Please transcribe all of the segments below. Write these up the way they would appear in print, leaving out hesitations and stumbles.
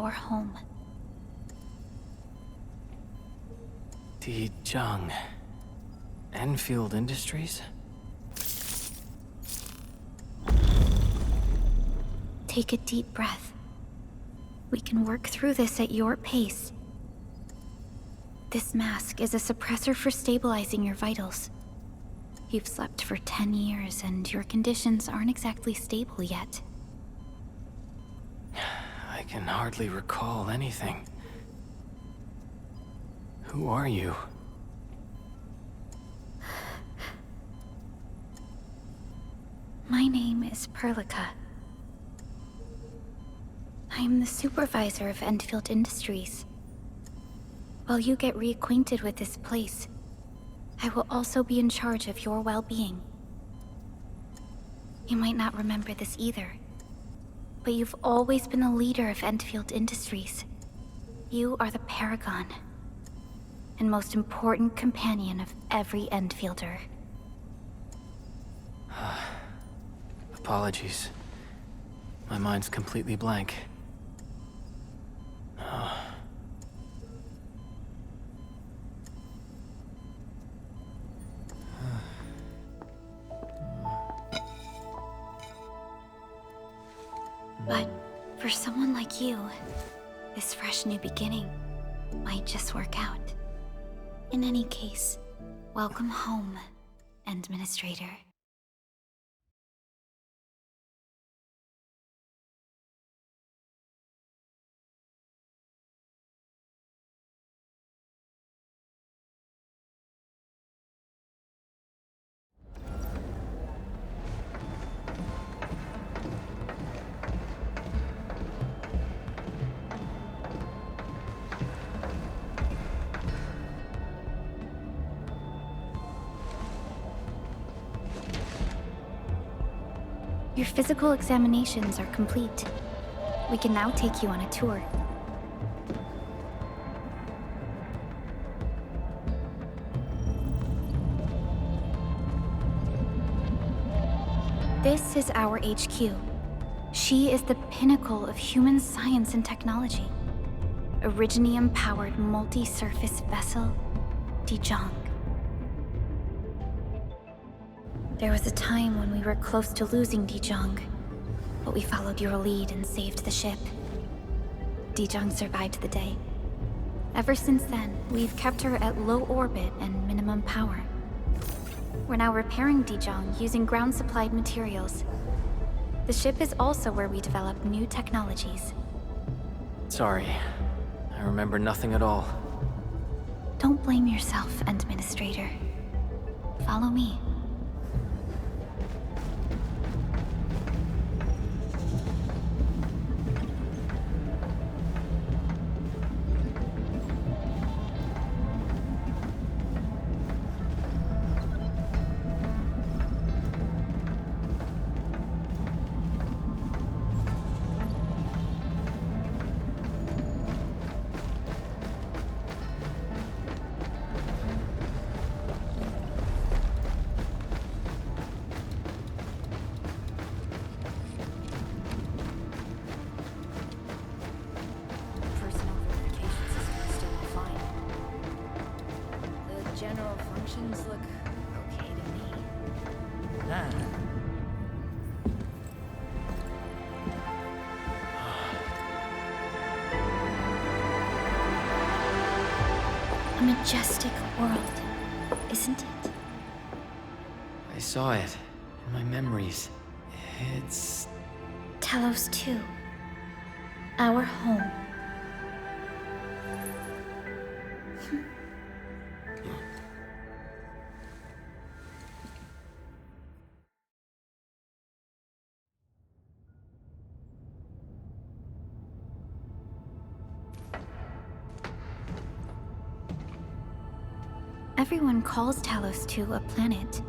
our home. Dijong. Endfield Industries? Take a deep breath. We can work through this at your pace. This mask is a suppressor for stabilizing your vitals. You've slept for 10 years and your conditions aren't exactly stable yet. I can hardly recall anything. Who are you? My name is Perlica. I am the supervisor of Endfield Industries. While you get reacquainted with this place, I will also be in charge of your well-being. You might not remember this either, but you've always been the leader of Endfield Industries. You are the paragon, and most important companion of every Endfielder. Apologies. My mind's completely blank. But for someone like you, this fresh new beginning might just work out. In any case, welcome home, Administrator. Your physical examinations are complete. We can now take you on a tour. This is our HQ. She is the pinnacle of human science and technology. Originium-powered multi-surface vessel, Dijong. There was a time when we were close to losing Dijong, but we followed your lead and saved the ship. Dijong survived the day. Ever since then, we've kept her at low orbit and minimum power. We're now repairing Dijong using ground-supplied materials. The ship is also where we develop new technologies. Sorry. I remember nothing at all. Don't blame yourself, Administrator. Follow me. General functions look okay to me. A majestic world, isn't it? I saw it in my memories. It's... Talos 2. Our home. Everyone calls Talos 2 a planet.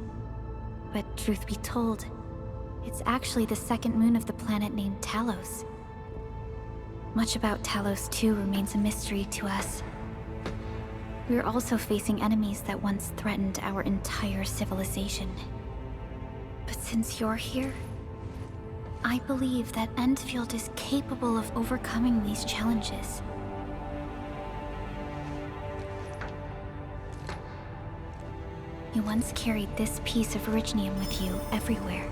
But truth be told, it's actually the second moon of the planet named Talos. Much about Talos 2 remains a mystery to us. We're also facing enemies that once threatened our entire civilization. But since you're here, I believe that Endfield is capable of overcoming these challenges. You once carried this piece of Originium with you everywhere.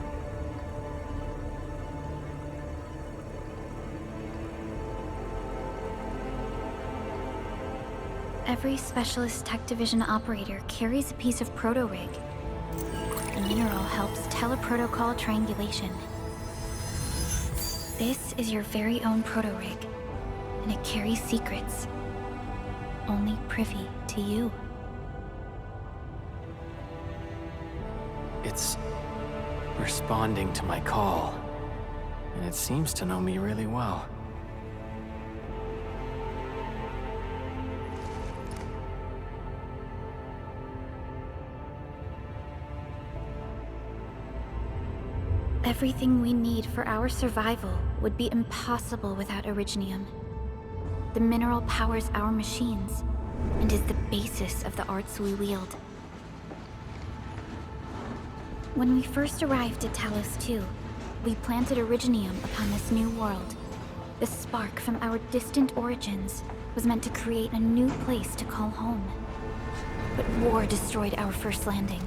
Every Specialist Tech Division operator carries a piece of proto-rig. The mineral helps teleprotocol triangulation. This is your very own proto-rig, and it carries secrets, only privy to you. It's responding to my call, and it seems to know me really well. Everything we need for our survival would be impossible without Originium. The mineral powers our machines, and is the basis of the arts we wield. When we first arrived at Talos II, we planted Originium upon this new world. The spark from our distant origins was meant to create a new place to call home. But war destroyed our first landing.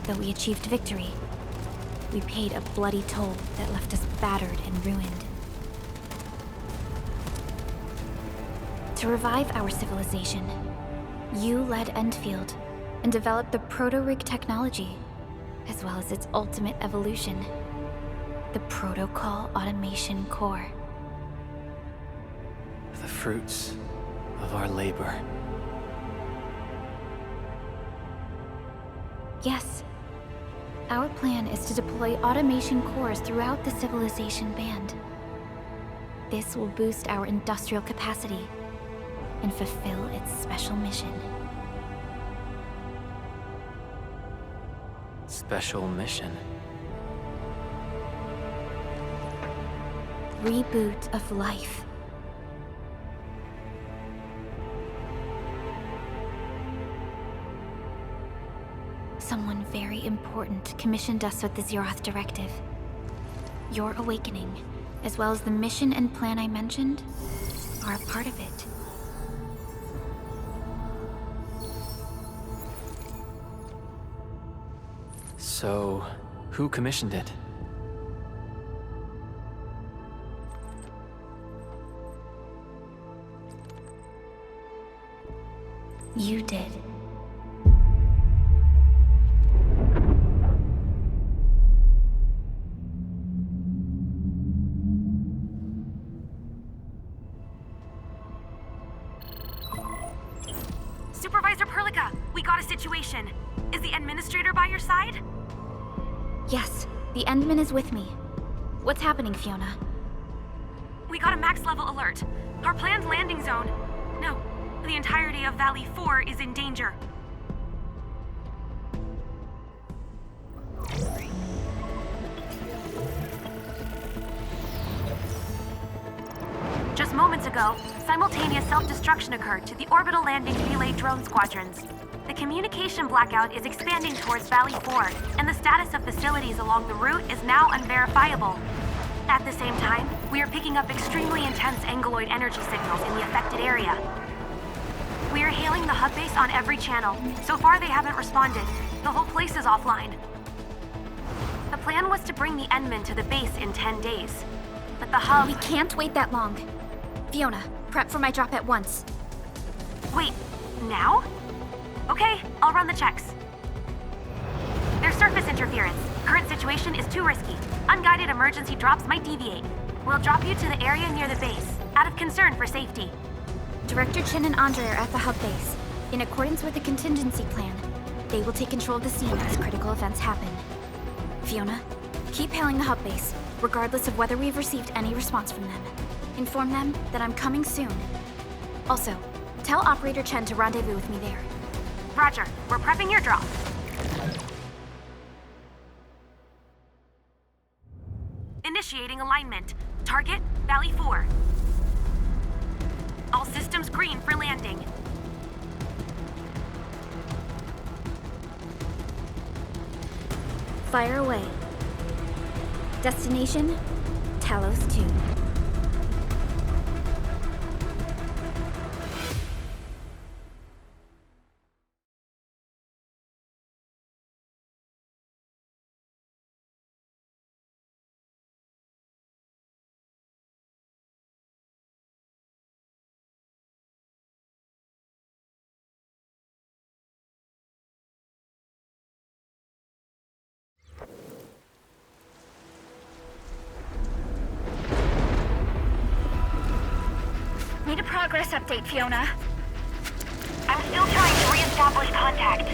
Though we achieved victory, we paid a bloody toll that left us battered and ruined. To revive our civilization, you led Endfield and developed the proto-rig technology, as well as its ultimate evolution, the Protocol Automation Core. The fruits of our labor. Yes. Our plan is to deploy automation cores throughout the civilization band. This will boost our industrial capacity and fulfill its special mission. Special mission. Reboot of life. Someone very important commissioned us with the Zeroth Directive. Your awakening, as well as the mission and plan I mentioned, are a part of it. So, who commissioned it? You did. Supervisor Perlica, we got a situation. Is the administrator by your side? Yes, the Endman is with me. What's happening, Fiona? We got a max level alert. Our planned landing zone... No, the entirety of Valley 4 is in danger. Just moments ago, simultaneous self-destruction occurred to the orbital landing relay drone squadrons. The communication blackout is expanding towards Valley 4, and the status of facilities along the route is now unverifiable. At the same time, we are picking up extremely intense angeloid energy signals in the affected area. We are hailing the hub base on every channel. So far, they haven't responded. The whole place is offline. The plan was to bring the Endman to the base in 10 days. But the hub... We can't wait that long. Fiona, prep for my drop at once. Wait, now? Okay, I'll run the checks. There's surface interference. Current situation is too risky. Unguided emergency drops might deviate. We'll drop you to the area near the base, out of concern for safety. Director Chen and Andre are at the hub base. In accordance with the contingency plan, they will take control of the scene as critical events happen. Fiona, keep hailing the hub base, regardless of whether we've received any response from them. Inform them that I'm coming soon. Also, tell Operator Chen to rendezvous with me there. Roger, we're prepping your drop. Initiating alignment. Target, Valley 4. All systems green for landing. Fire away. Destination? Talos 2. Need a progress update, Fiona. I'm still trying to re-establish contact.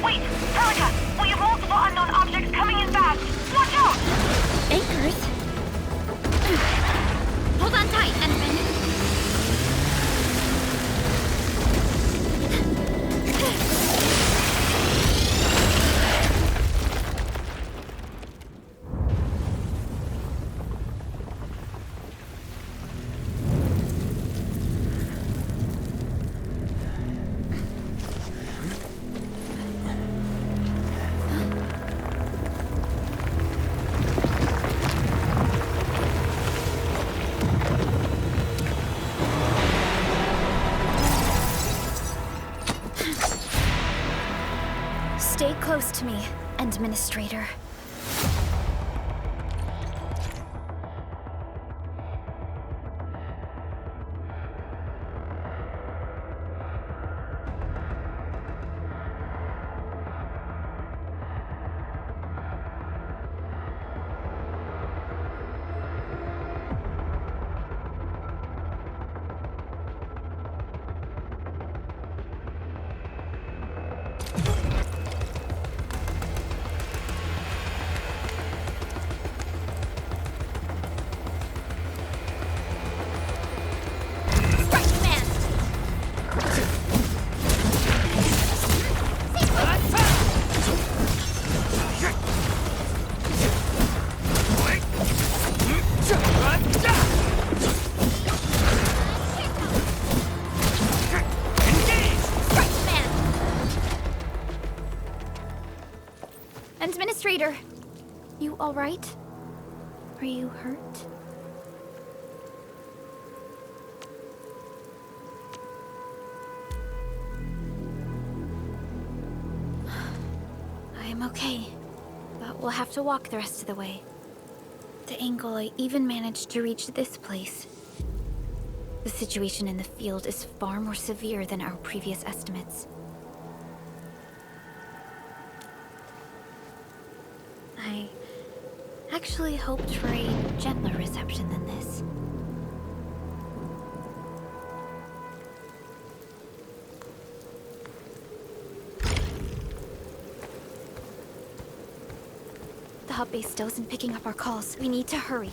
Wait! Celica! We have multiple unknown objects coming in fast! Watch out! Anchors? Hold on tight, Endman. Stay close to me, Administrator. Administrator, you all right? Are you hurt? I'm okay, but we'll have to walk the rest of the way. The angle I even managed to reach this place. The situation in the field is far more severe than our previous estimates. I actually hoped for a gentler reception than this. The hub base still isn't picking up our calls. We need to hurry.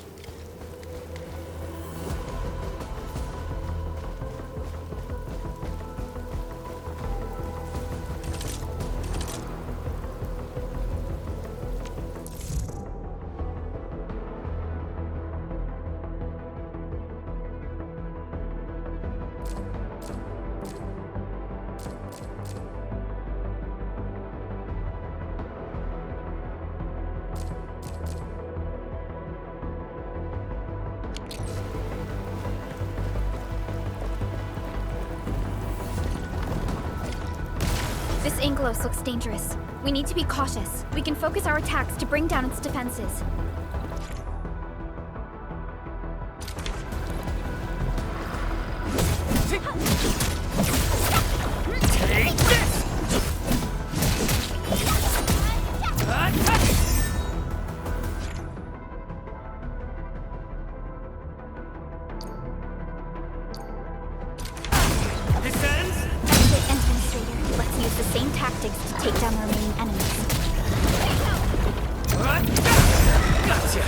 This Angelos looks dangerous. We need to be cautious. We can focus our attacks to bring down its defenses. Take this! Let's use the same tactics to take down the remaining enemies. Gotcha!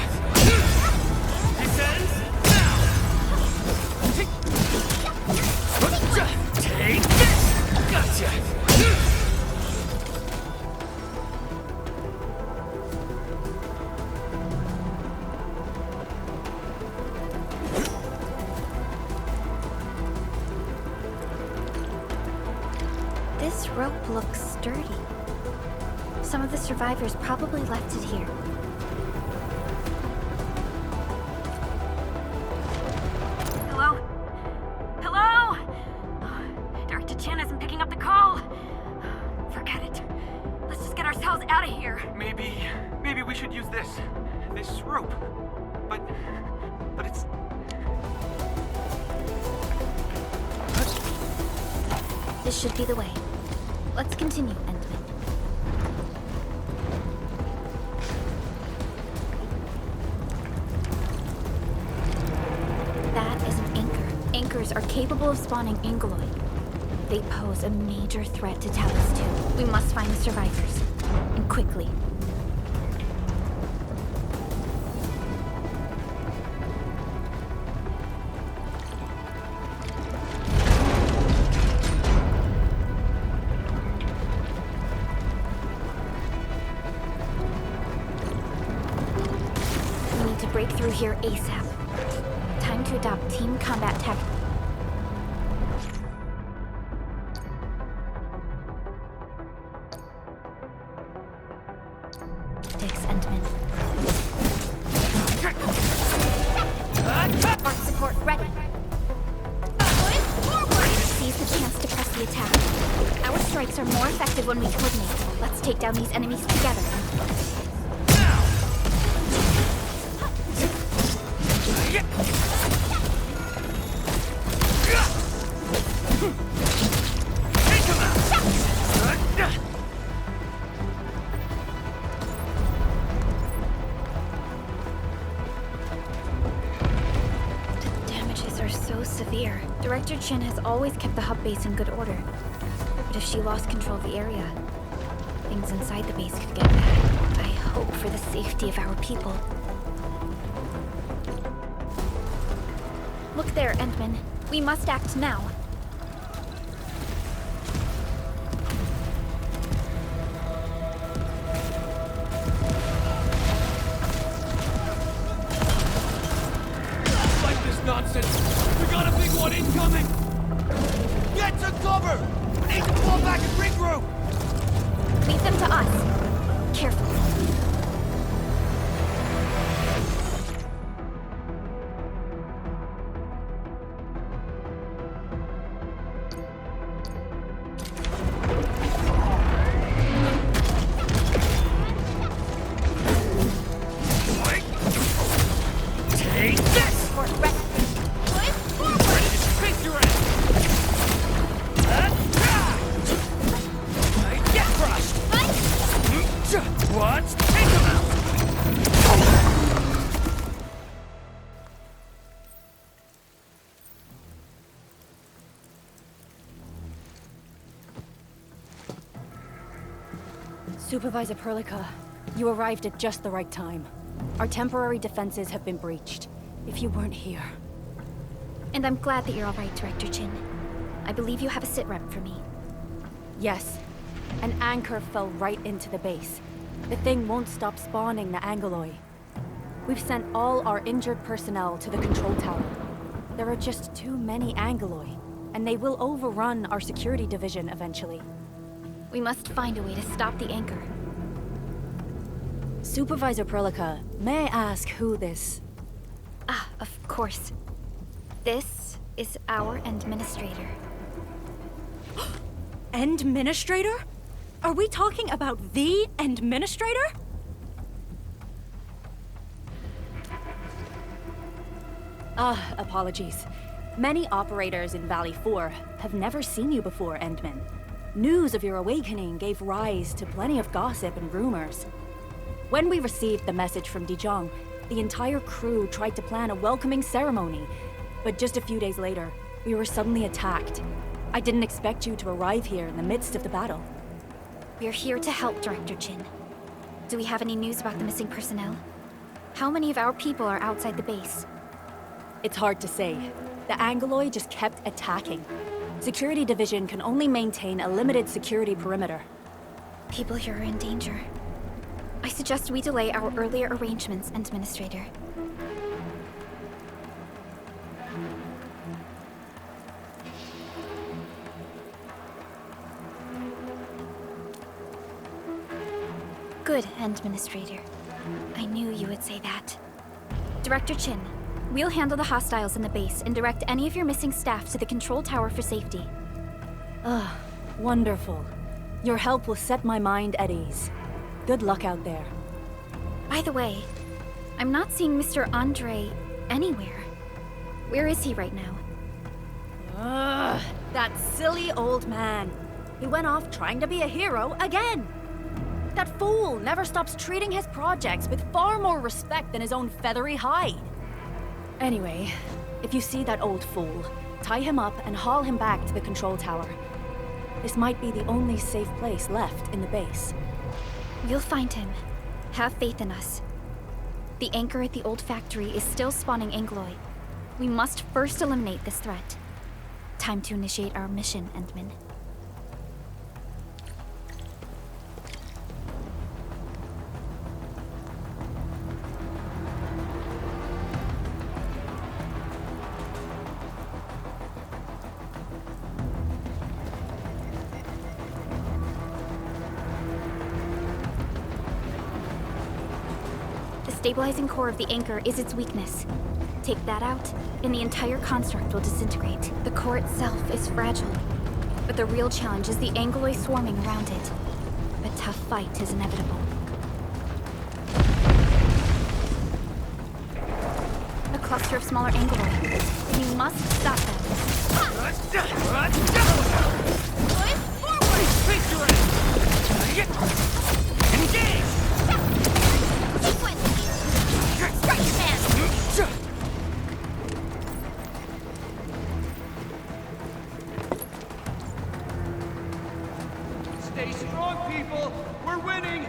This ends now! Take this! Gotcha! This rope looks sturdy. Some of the survivors probably left it here. This should be the way. Let's continue, Endman. That is an anchor. Anchors are capable of spawning Angoloi. They pose a major threat to Talos too. We must find the survivors. And quickly. We need to break through here ASAP. Time to adopt team combat tech. Endman. Arc support ready. Seize the chance to press the attack. Our strikes are more effective when we coordinate. Let's take down these enemies together. Severe. Director Chin has always kept the hub base in good order. But if she lost control of the area, things inside the base could get bad. I hope for the safety of our people. Look there, Endman. We must act now. Like this nonsense! We got a big one incoming! Get to cover! We need to fall back and regroup! Leave them to us. Careful. Take this! Ready to face your ass! Get crushed! What? Take him out! Supervisor Perlica, you arrived at just the right time. Our temporary defenses have been breached. If you weren't here... And I'm glad that you're all right, Director Chin. I believe you have a sit-rep for me. Yes. An anchor fell right into the base. The thing won't stop spawning the Angoloi. We've sent all our injured personnel to the control tower. There are just too many Angoloi, and they will overrun our security division eventually. We must find a way to stop the anchor. Supervisor Perlica, may I ask who this... Ah, of course. This is our administrator. Administrator? Are we talking about the Administrator? Apologies. Many operators in Valley 4 have never seen you before, Endman. News of your awakening gave rise to plenty of gossip and rumors. When we received the message from Dijong, the entire crew tried to plan a welcoming ceremony, but just a few days later, we were suddenly attacked. I didn't expect you to arrive here in the midst of the battle. We're here to help, Director Chin. Do we have any news about the missing personnel? How many of our people are outside the base? It's hard to say. The Angoloi just kept attacking. Security Division can only maintain a limited security perimeter. People here are in danger. I suggest we delay our earlier arrangements, Administrator. Good, Administrator. I knew you would say that. Director Chin, we'll handle the hostiles in the base and direct any of your missing staff to the control tower for safety. Wonderful. Your help will set my mind at ease. Good luck out there. By the way, I'm not seeing Mr. Andre anywhere. Where is he right now? Ugh, that silly old man. He went off trying to be a hero again. That fool never stops treating his projects with far more respect than his own feathery hide. Anyway, if you see that old fool, tie him up and haul him back to the control tower. This might be the only safe place left in the base. We'll find him. Have faith in us. The anchor at the old factory is still spawning Angloy. We must first eliminate this threat. Time to initiate our mission, Endman. The stabilizing core of the anchor is its weakness. Take that out, and the entire construct will disintegrate. The core itself is fragile, but the real challenge is the Angloy swarming around it. A tough fight is inevitable. A cluster of smaller Angloy. We must stop them. Engage! Strike your man! Stay strong, people! We're winning!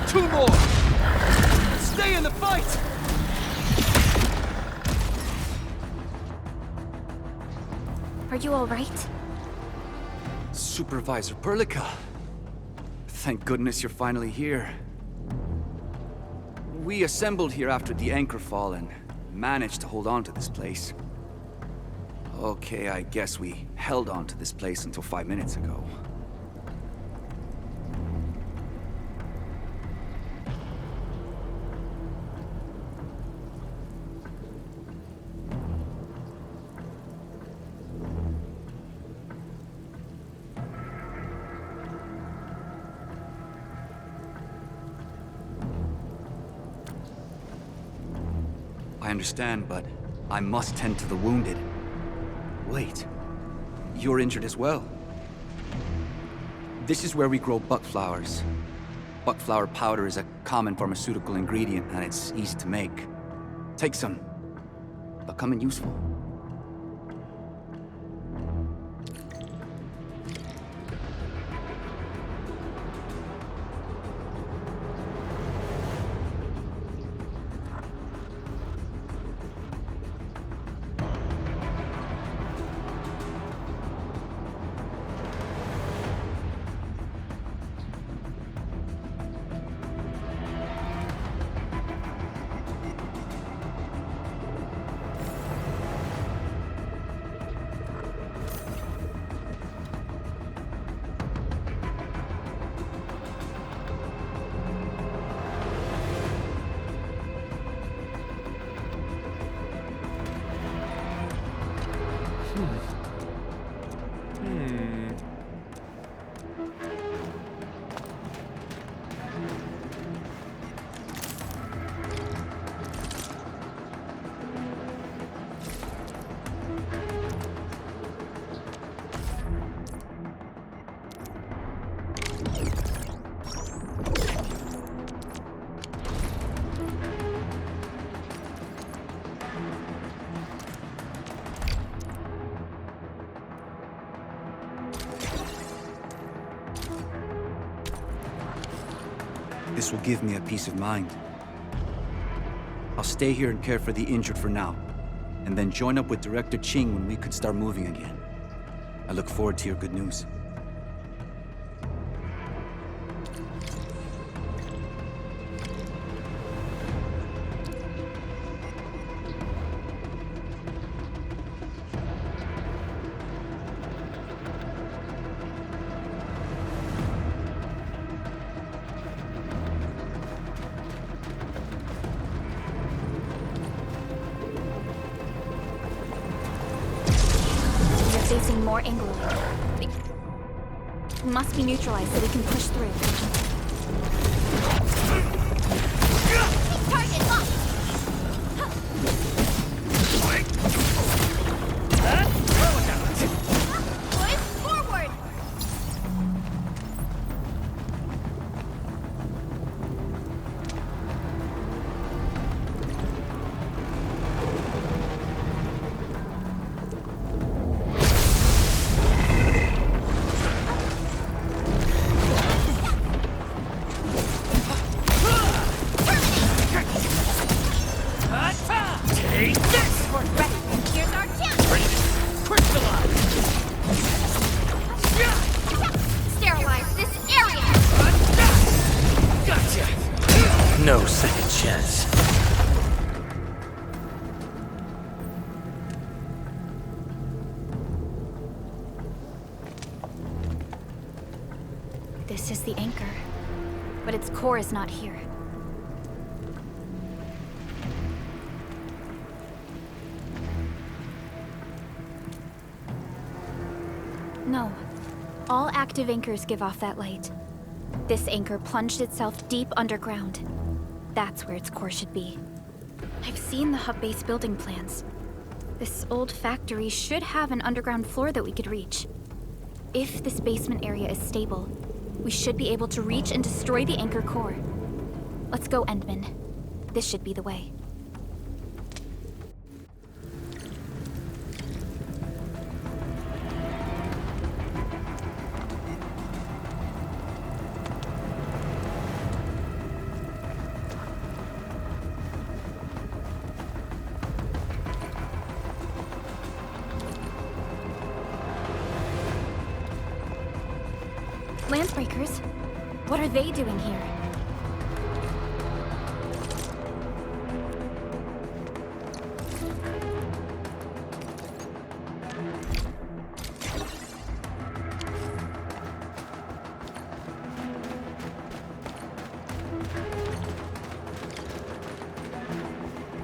Two more! Stay in the fight! Are you all right? Supervisor Perlica. Thank goodness you're finally here. We assembled here after the anchor fall and managed to hold on to this place. Okay, I guess we held on to this place until 5 minutes ago. I understand, but I must tend to the wounded. Wait, you're injured as well. This is where we grow buckflowers. Buckflower powder is a common pharmaceutical ingredient, and it's easy to make. Take some. They'll come in useful. This will give me a peace of mind. I'll stay here and care for the injured for now, and then join up with Director Ching when we could start moving again. I look forward to your good news. Facing more Angloid. Must be neutralized so we can push through. Target locked! Boys, forward! No second chance. This is the anchor, but its core is not here. No. All active anchors give off that light. This anchor plunged itself deep underground. That's where its core should be. I've seen the hub base building plans. This old factory should have an underground floor that we could reach. If this basement area is stable, we should be able to reach and destroy the anchor core. Let's go, Endman. This should be the way. Landbreakers? What are they doing here?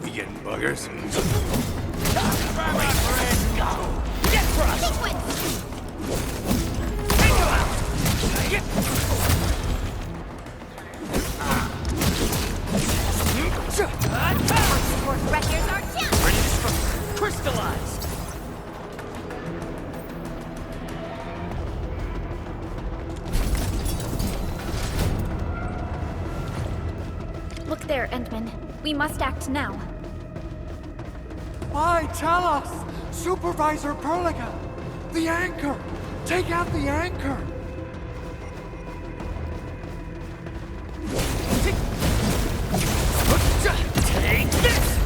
We getting buggers? Crystallized! Look there, Endman. We must act now. Why, tell us! Supervisor Perliga! The anchor! Take out the anchor! Take this!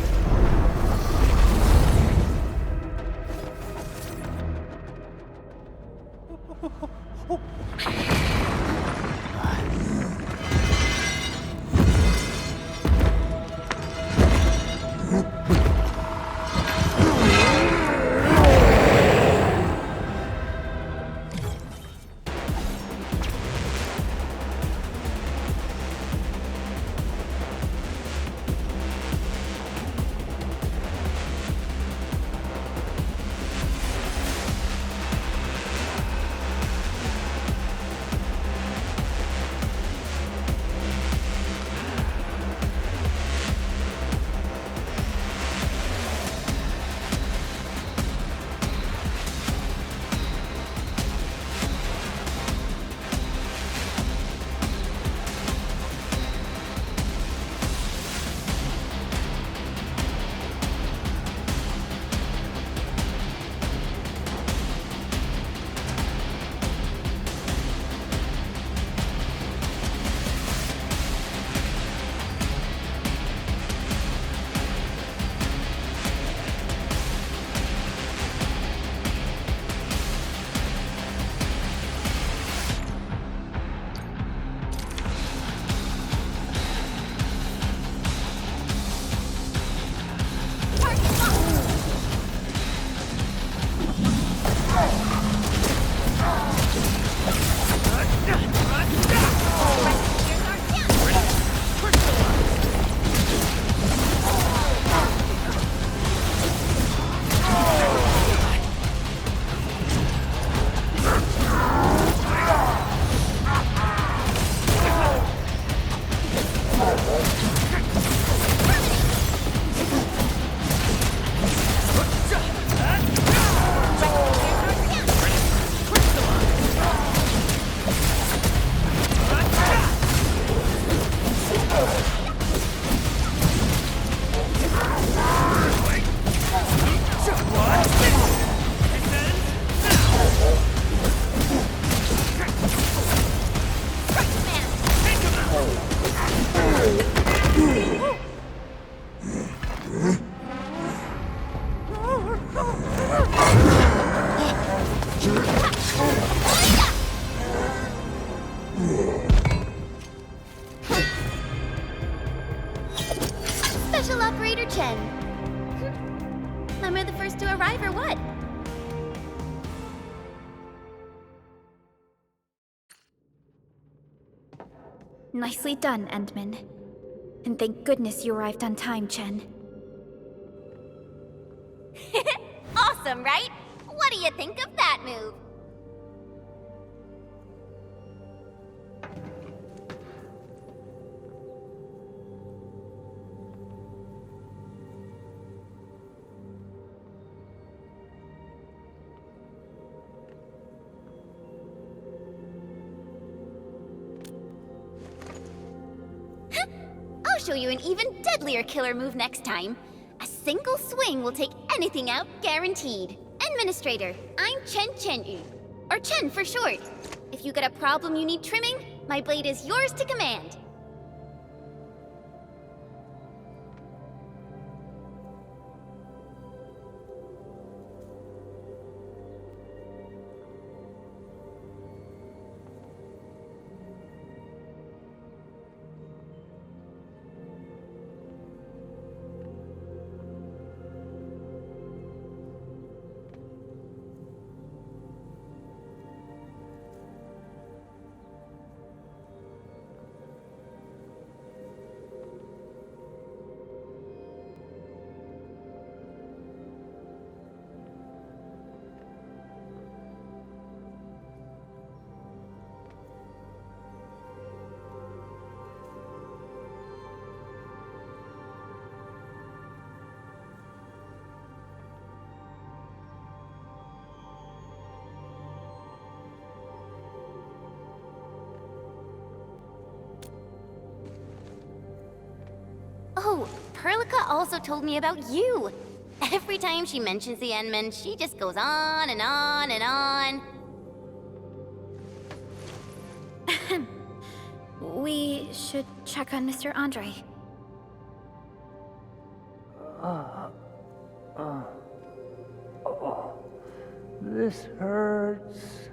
first to arrive or what? Nicely done, Endman. And thank goodness you arrived on time, Chen. Awesome, right? What do you think of that move? I'll show you an even deadlier killer move next time. A single swing will take anything out, guaranteed. Administrator, I'm Chen, or Chen for short. If you got a problem you need trimming, my blade is yours to command. Oh, Perlica also told me about you. Every time she mentions the Endman, she just goes on and on and on. We should check on Mr. Andre. This hurts.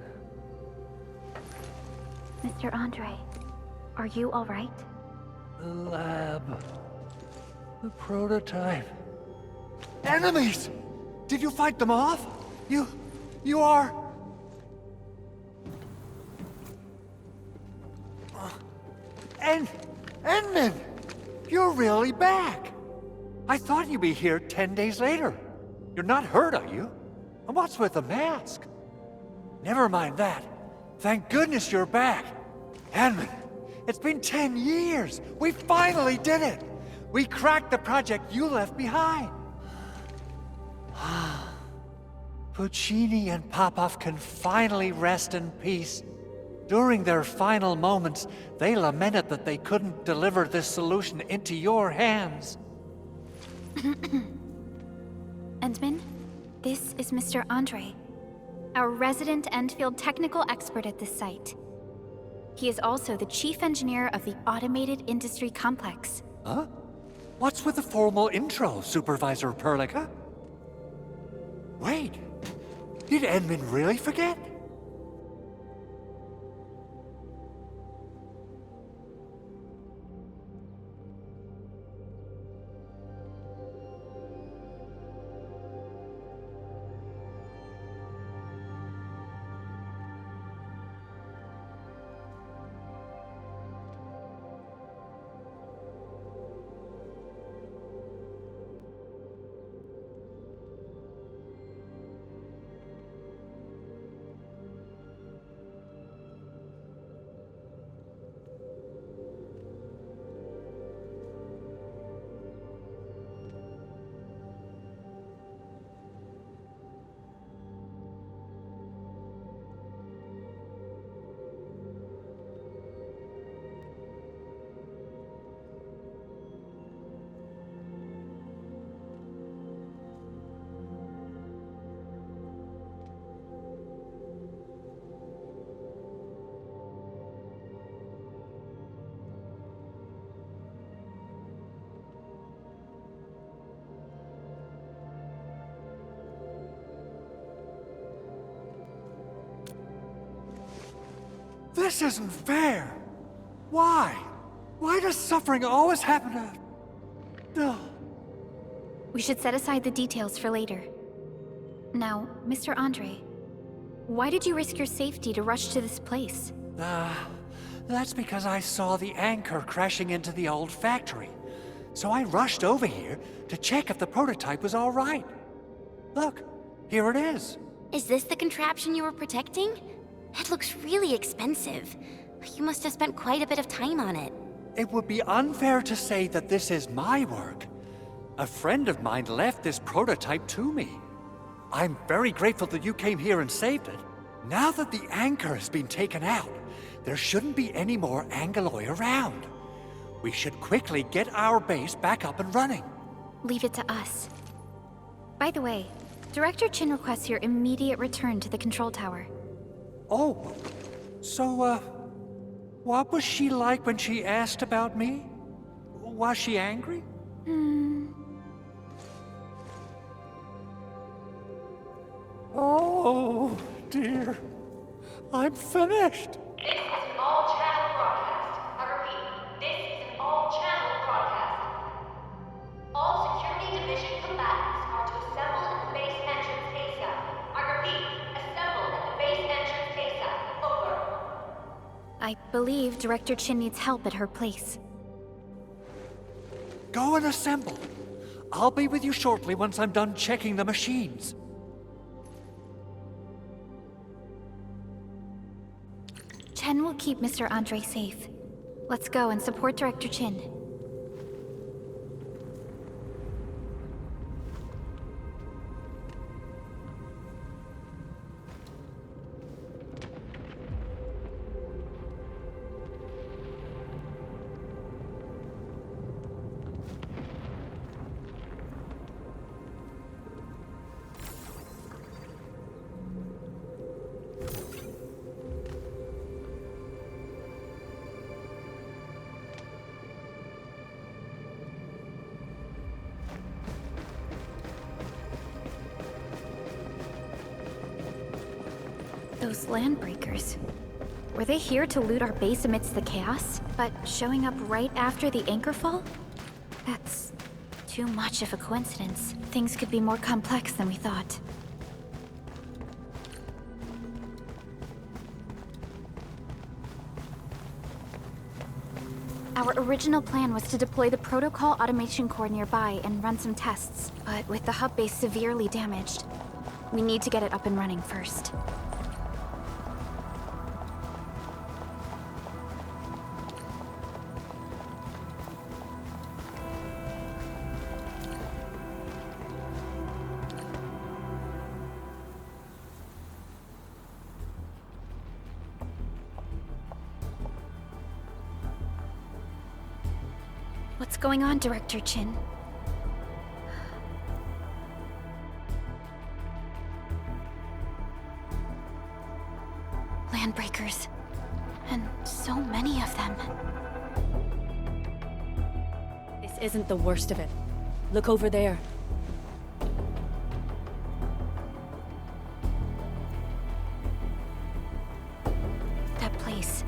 Mr. Andre, are you all right? The lab. The prototype. Enemies! Did you fight them off? You are... Endman! You're really back! I thought you'd be here 10 days later. You're not hurt, are you? And what's with the mask? Never mind that. Thank goodness you're back. Endman, it's been 10 years. We finally did it. We cracked the project you left behind. Puccini and Popov can finally rest in peace. During their final moments, they lamented that they couldn't deliver this solution into your hands. Endman, this is Mr. Andre, our resident Endfield technical expert at this site. He is also the chief engineer of the Automated Industry Complex. Huh? What's with the formal intro, Supervisor Perlica? Wait, did Endman really forget? This isn't fair. Why? Why does suffering always happen to... No. We should set aside the details for later. Now, Mr. Andre, why did you risk your safety to rush to this place? That's because I saw the anchor crashing into the old factory. So I rushed over here to check if the prototype was all right. Look, here it is. Is this the contraption you were protecting? It looks really expensive. You must have spent quite a bit of time on it. It would be unfair to say that this is my work. A friend of mine left this prototype to me. I'm very grateful that you came here and saved it. Now that the anchor has been taken out, there shouldn't be any more Angaloi around. We should quickly get our base back up and running. Leave it to us. By the way, Director Chin requests your immediate return to the control tower. Oh, so, what was she like when she asked about me? Was she angry? Oh, dear. I'm finished. This is an all-channel broadcast. I repeat, this is an all-channel broadcast. All security division combatants are to assemble at the base entrance ASAP. I repeat, assemble at the base entrance ASAP. Over. I believe Director Chin needs help at her place. Go and assemble. I'll be with you shortly once I'm done checking the machines. Chen will keep Mr. Andre safe. Let's go and support Director Chin. Those landbreakers. Were they here to loot our base amidst the chaos, but showing up right after the anchor fall? That's too much of a coincidence. Things could be more complex than we thought. Our original plan was to deploy the protocol automation core nearby and run some tests, but with the hub base severely damaged, we need to get it up and running first. What's going on, Director Chin? Landbreakers. And so many of them. This isn't the worst of it. Look over there. That place.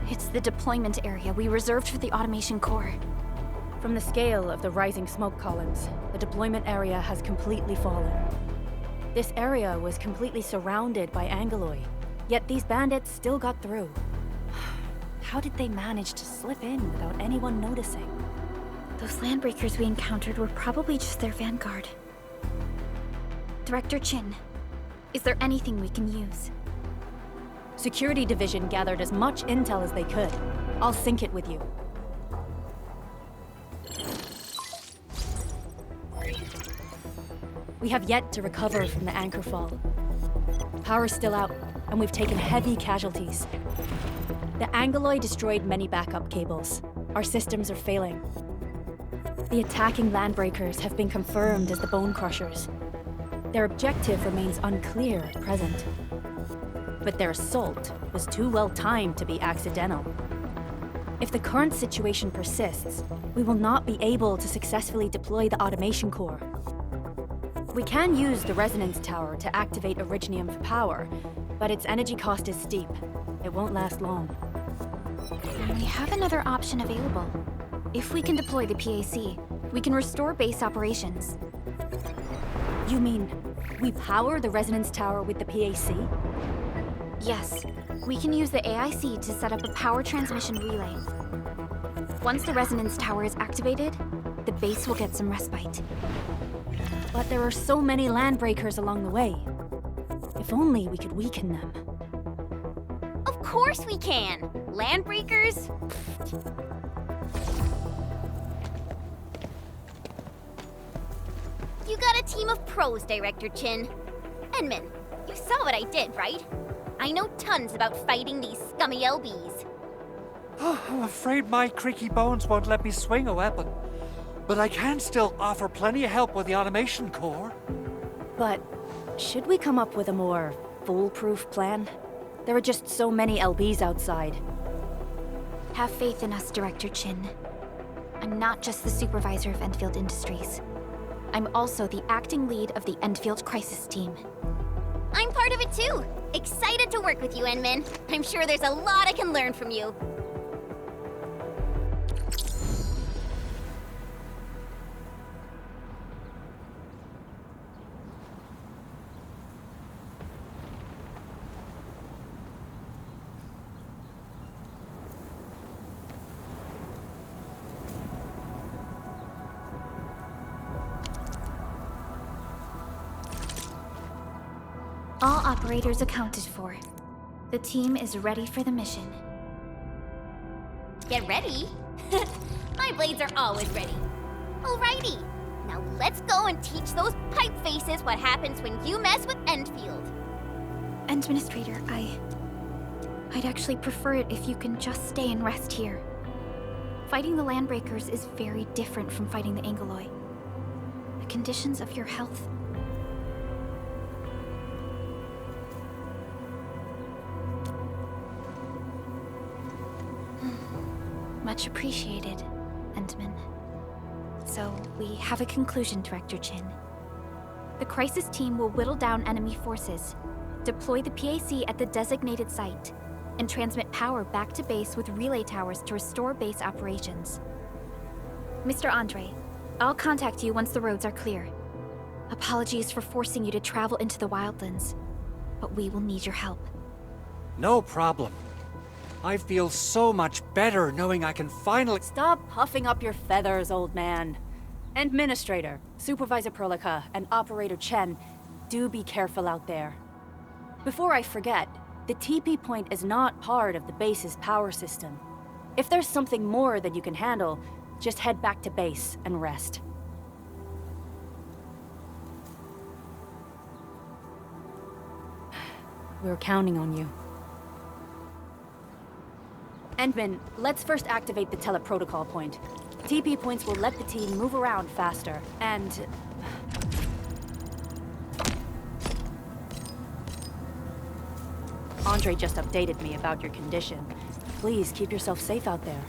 It's the deployment area we reserved for the automation core. From the scale of the rising smoke columns, the deployment area has completely fallen. This area was completely surrounded by Angaloi, yet these bandits still got through. How did they manage to slip in without anyone noticing? Those landbreakers we encountered were probably just their vanguard. Director Chin, is there anything we can use? Security Division gathered as much intel as they could. I'll sync it with you. We have yet to recover from the anchor fall. Power's still out, and we've taken heavy casualties. The Angaloi destroyed many backup cables. Our systems are failing. The attacking landbreakers have been confirmed as the Bone Crushers. Their objective remains unclear at present. But their assault was too well timed to be accidental. If the current situation persists, we will not be able to successfully deploy the automation core. We can use the resonance tower to activate Originium's power, but its energy cost is steep. It won't last long. We have another option available. If we can deploy the PAC, we can restore base operations. You mean, we power the resonance tower with the PAC? Yes, we can use the AIC to set up a power transmission relay. Once the resonance tower is activated, the base will get some respite. But there are so many landbreakers along the way. If only we could weaken them. Of course we can! Landbreakers? You got a team of pros, Director Chin. Enman, you saw what I did, right? I know tons about fighting these scummy LBs. I'm afraid my creaky bones won't let me swing a weapon. But I can still offer plenty of help with the automation core. But should we come up with a more foolproof plan? There are just so many LBs outside. Have faith in us, Director Chin. I'm not just the supervisor of Endfield Industries. I'm also the acting lead of the Endfield Crisis Team. I'm part of it too! Excited to work with you, Enman. I'm sure there's a lot I can learn from you. All operators accounted for. The team is ready for the mission. Get ready? My blades are always ready. Alrighty, now let's go and teach those pipe faces what happens when you mess with Endfield. Administrator, I'd actually prefer it if you can just stay and rest here. Fighting the Landbreakers is very different from fighting the Angoloi. The conditions of your health... Much appreciated, Endman. So, we have a conclusion, Director Chin. The Crisis Team will whittle down enemy forces, deploy the PAC at the designated site, and transmit power back to base with relay towers to restore base operations. Mr. Andre, I'll contact you once the roads are clear. Apologies for forcing you to travel into the wildlands, but we will need your help. No problem. I feel so much better knowing I can finally... Stop puffing up your feathers, old man. Administrator, Supervisor Perlica, and Operator Chen, do be careful out there. Before I forget, the TP point is not part of the base's power system. If there's something more that you can handle, just head back to base and rest. We're counting on you. Endman, let's first activate the teleprotocol point. TP points will let the team move around faster, and... Andre just updated me about your condition. Please keep yourself safe out there.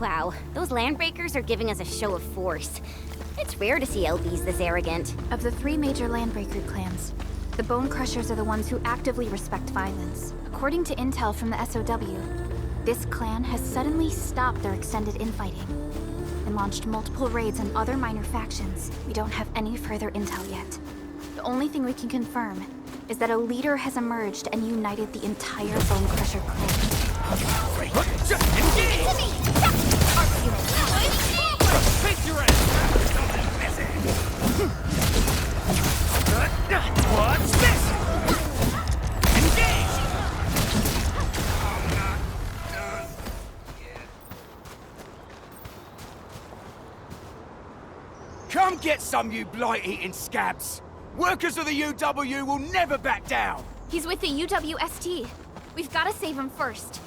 Wow, those Landbreakers are giving us a show of force. It's rare to see LBs this arrogant. Of the three major Landbreaker clans, the Bone Crushers are the ones who actively respect violence. According to intel from the SOW, this clan has suddenly stopped their extended infighting and launched multiple raids on other minor factions. We don't have any further intel yet. The only thing we can confirm is that a leader has emerged and united the entire Bone Crusher clan. What's this? Engage! Come get some, you blight-eating scabs! Workers of the UW will never back down! He's with the UWST. We've got to save him first.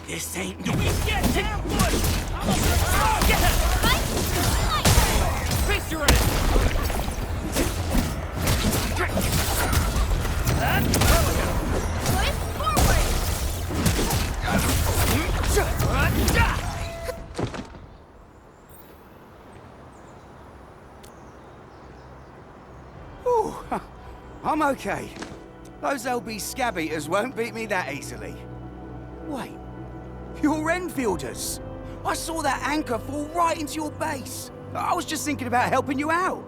This ain't... Get down, boy! Face your Ooh, I'm okay. Those LB scab eaters won't beat me that easily. Wait, you're Enfielders. I saw that anchor fall right into your base. I was just thinking about helping you out.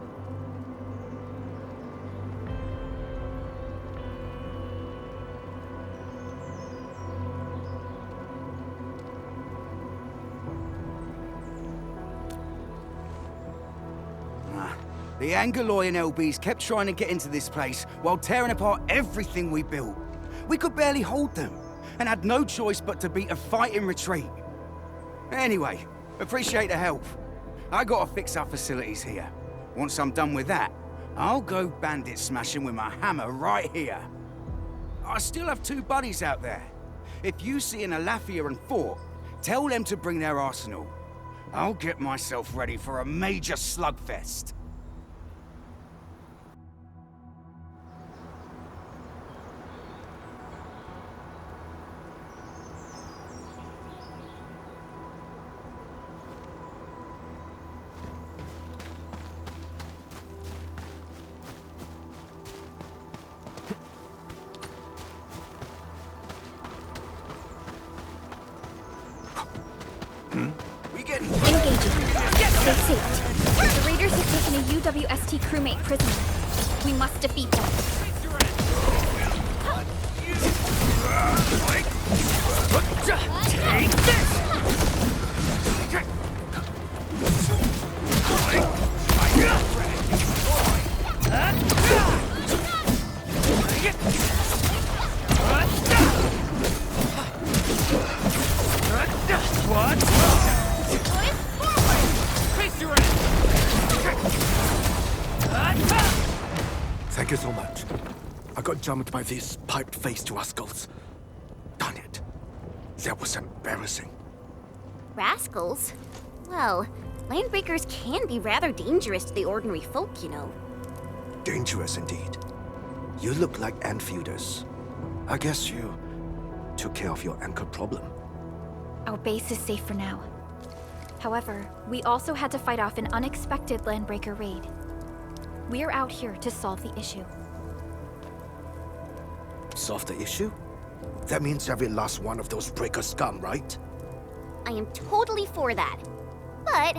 The Angaloy and LBs kept trying to get into this place while tearing apart everything we built. We could barely hold them, and had no choice but to beat a fight in retreat. Anyway, appreciate the help. I gotta fix our facilities here. Once I'm done with that, I'll go bandit smashing with my hammer right here. I still have 2 buddies out there. If you see an Alafia and Fort, tell them to bring their arsenal. I'll get myself ready for a major slugfest. Engaging. Stay safe. The raiders have taken a UWST crewmate prisoner. We must defeat them. Take this! What? Face your Thank you so much. I got jumped by these piped-faced rascals. Darn it. That was embarrassing. Rascals? Well, landbreakers can be rather dangerous to the ordinary folk, you know. Dangerous indeed. You look like Enfielders. I guess you took care of your anchor problem. Our base is safe for now. However, we also had to fight off an unexpected landbreaker raid. We're out here to solve the issue. Solve the issue? That means every last one of those breaker scum, right? I am totally for that. But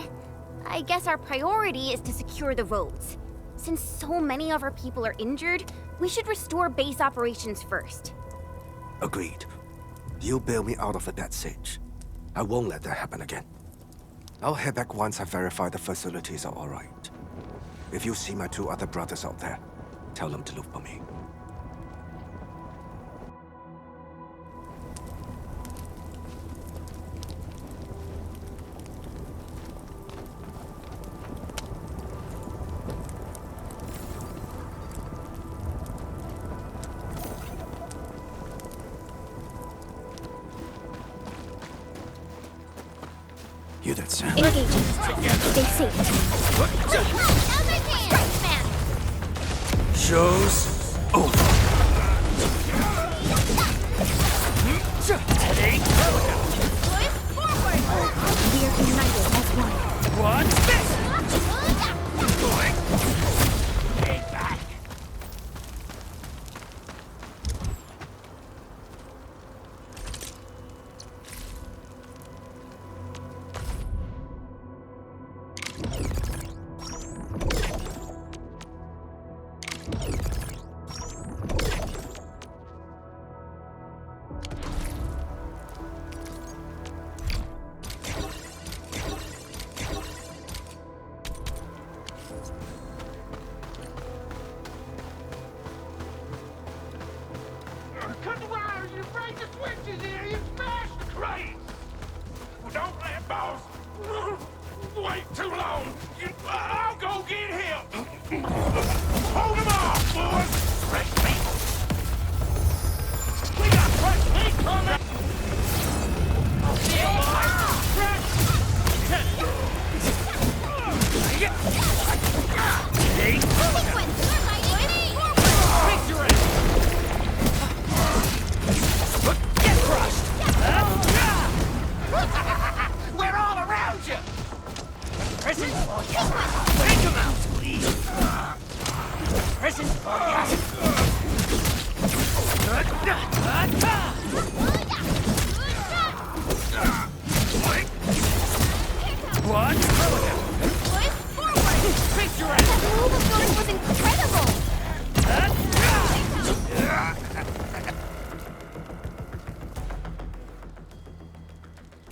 I guess our priority is to secure the roads. Since so many of our people are injured, we should restore base operations first. Agreed. You bail me out of a dead sitch. I won't let that happen again. I'll head back once I verify the facilities are all right. If you see my 2 other brothers out there, tell them to look for me. You that sound. Engaging. Stay safe. Show's over. We are united as one. What's this? Stay back.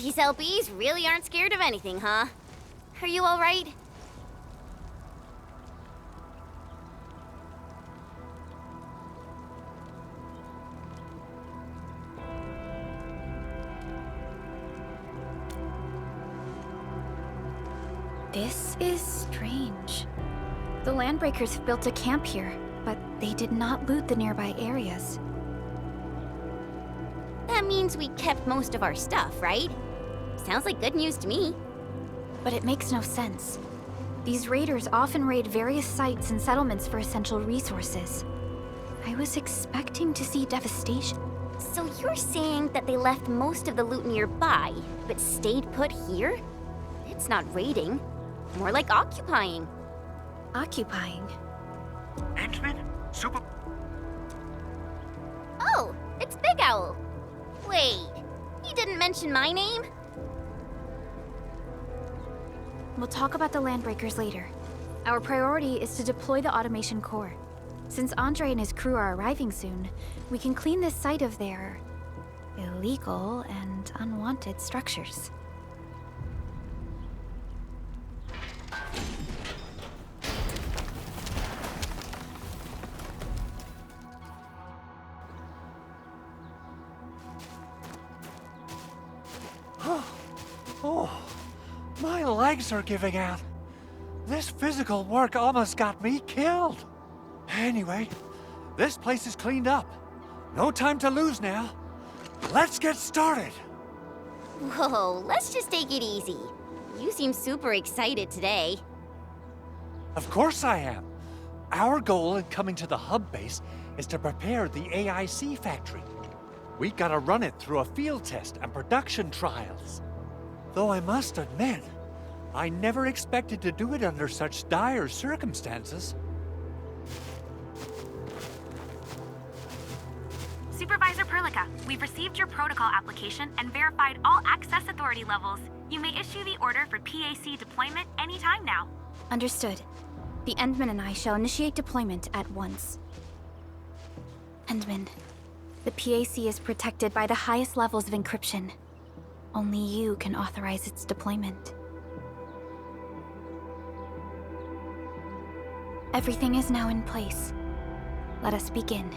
These LBs really aren't scared of anything, huh? Are you alright? This is strange. The Landbreakers have built a camp here, but they did not loot the nearby areas. That means we kept most of our stuff, right? Sounds like good news to me. But it makes no sense. These raiders often raid various sites and settlements for essential resources. I was expecting to see devastation. So you're saying that they left most of the loot nearby, but stayed put here? It's not raiding. More like occupying. Occupying? Endman? Super... Oh, it's Big Owl. Wait, he didn't mention my name? We'll talk about the Landbreakers later. Our priority is to deploy the automation core. Since Andre and his crew are arriving soon, we can clean this site of their illegal and unwanted structures. Oh, my legs are giving out. This physical work almost got me killed. Anyway, this place is cleaned up. No time to lose now. Let's get started. Whoa, let's just take it easy. You seem super excited today. Of course I am. Our goal in coming to the hub base is to prepare the AIC factory. We gotta run it through a field test and production trials. Though I must admit, I never expected to do it under such dire circumstances. Supervisor Perlica, we've received your protocol application and verified all access authority levels. You may issue the order for PAC deployment anytime now. Understood. The Endman and I shall initiate deployment at once. Endman, the PAC is protected by the highest levels of encryption. Only you can authorize its deployment. Everything is now in place. Let us begin.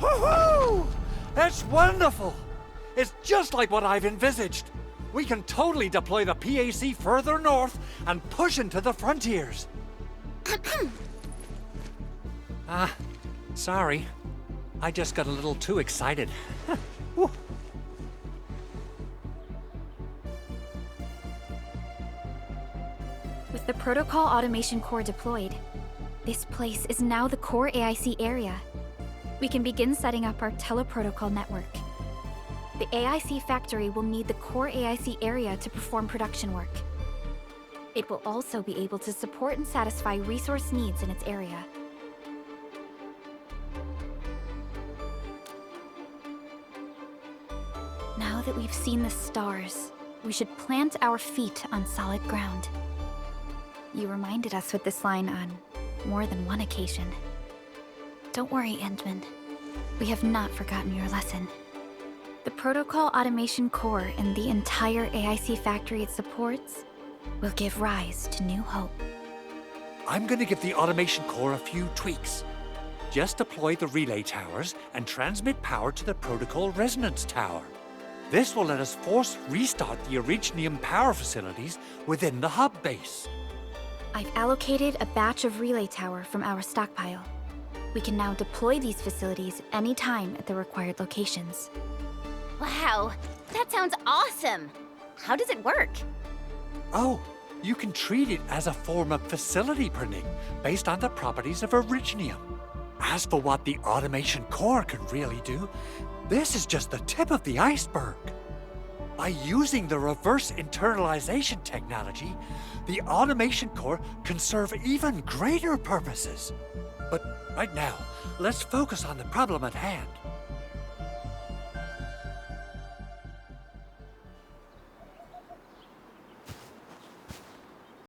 Woohoo! That's wonderful! It's just like what I've envisaged. We can totally deploy the PAC further north and push into the frontiers. Sorry. I just got a little too excited. Whew. With the Protocol Automation Core deployed, this place is now the core AIC area. We can begin setting up our teleprotocol network. The AIC factory will need the core AIC area to perform production work. It will also be able to support and satisfy resource needs in its area. Now that we've seen the stars, we should plant our feet on solid ground. You reminded us with this line on more than one occasion. Don't worry, Endman. We have not forgotten your lesson. The Protocol Automation Core and the entire AIC factory it supports will give rise to new hope. I'm gonna give the automation core a few tweaks. Just deploy the relay towers and transmit power to the protocol resonance tower. This will let us force restart the Originium power facilities within the hub base. I've allocated a batch of relay tower from our stockpile. We can now deploy these facilities anytime at the required locations. Wow, that sounds awesome! How does it work? Oh, you can treat it as a form of facility printing based on the properties of Originium. As for what the automation core can really do, this is just the tip of the iceberg. By using the reverse internalization technology, the automation core can serve even greater purposes. But right now, let's focus on the problem at hand.